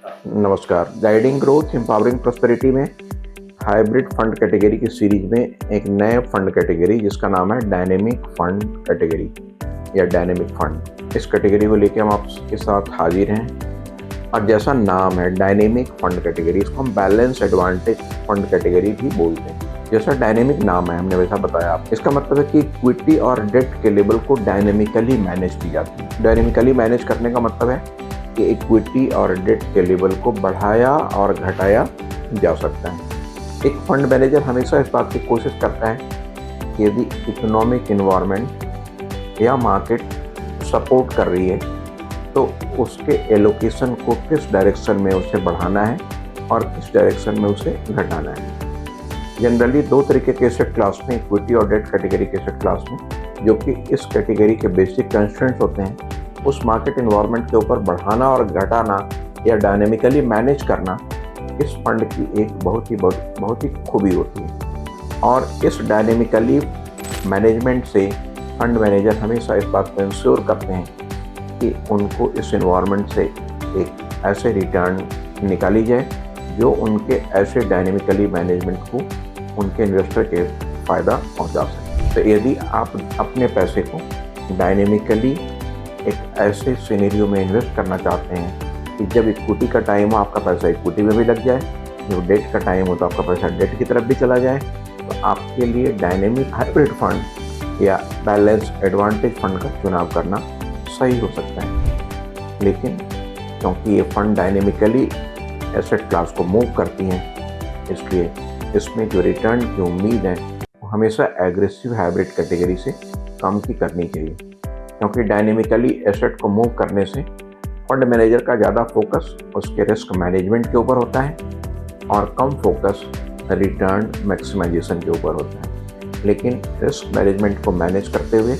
नमस्कार। Guiding growth empowering prosperity में hybrid fund category की सीरीज में एक नए फंड कैटेगरी जिसका नाम है डायनेमिक फंड कैटेगरी या डायनेमिक फंड। इस कैटेगरी को लेकर हम आपके साथ हाजिर हैं और जैसा नाम है डायनेमिक फंड कैटेगरी, इसको हम बैलेंस एडवांटेज फंड कैटेगरी भी बोलते हैं। जैसा डायनेमिक नाम है हमने वैसा बताया आप, इसका मतलब है कि इक्विटी और डेट के लेवल को डायनेमिकली मैनेज की जाती है। डायनेमिकली मैनेज करने का मतलब है कि इक्विटी और डेट के लेवल को बढ़ाया और घटाया जा सकता है। एक फंड मैनेजर हमेशा इस बात की कोशिश करता है कि यदि इकोनॉमिक इन्वायरमेंट या मार्केट सपोर्ट कर रही है तो उसके एलोकेशन को किस डायरेक्शन में उसे बढ़ाना है और किस डायरेक्शन में उसे घटाना है। जनरली दो तरीके के एसेट क्लास में, इक्विटी और डेट कैटेगरी के एसेट क्लास में, जो कि इस कैटेगरी के बेसिक कंस्ट्रेंट्स होते हैं, उस मार्केट एनवायरनमेंट के ऊपर बढ़ाना और घटाना या डायनेमिकली मैनेज करना इस फंड की एक बहुत ही खूबी होती है। और इस डायनेमिकली मैनेजमेंट से फंड मैनेजर हमेशा इस बात को इंश्योर करते हैं कि उनको इस एनवायरनमेंट से एक ऐसे रिटर्न निकाली जाए जो उनके ऐसे डायनेमिकली मैनेजमेंट को, उनके इन्वेस्टर के फ़ायदा पहुंचा सके। तो यदि आप अपने पैसे को डायनेमिकली एक ऐसे सिनेरियो में इन्वेस्ट करना चाहते हैं कि जब इक्विटी का टाइम हो आपका पैसा इक्विटी में भी लग जाए, जब डेट का टाइम हो तो आपका पैसा डेट की तरफ भी चला जाए, तो आपके लिए डायनेमिक हाइब्रिड फंड या बैलेंस एडवांटेज फंड का चुनाव करना सही हो सकता है। लेकिन क्योंकि ये फंड डायनेमिकली एसेट क्लास को मूव करती हैं, इसलिए इसमें जो रिटर्न की उम्मीद है वो हमेशा एग्रेसिव हाइब्रिड कैटेगरी से कम की करनी चाहिए, क्योंकि डायनेमिकली एसेट को मूव करने से फंड मैनेजर का ज़्यादा फोकस उसके रिस्क मैनेजमेंट के ऊपर होता है और कम फोकस रिटर्न मैक्सिमाइजेशन के ऊपर होता है। लेकिन रिस्क मैनेजमेंट को मैनेज करते हुए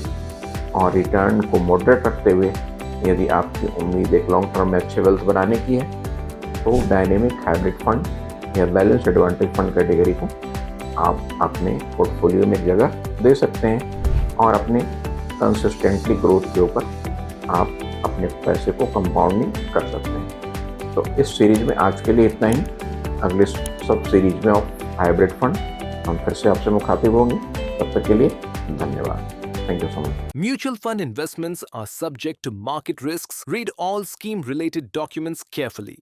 और रिटर्न को मॉडरेट रखते हुए यदि आपकी उम्मीद एक लॉन्ग टर्म में अच्छे वेल्थ बनाने की है तो डायनेमिक हाइब्रिड फंड या बैलेंस एडवांटेज फंड कैटेगरी को आप अपने पोर्टफोलियो में जगह दे सकते हैं और अपने कंसिस्टेंटली ग्रोथ के ऊपर आप अपने पैसे को कंपाउंडिंग कर सकते हैं। तो इस सीरीज में आज के लिए इतना ही। अगले सब सीरीज में ऑफ हाइब्रिड फंड हम फिर से आपसे मुखातिब होंगे। तब तक के लिए धन्यवाद। Thank you so much. Mutual fund investments are subject to market risks. Read all scheme related documents carefully.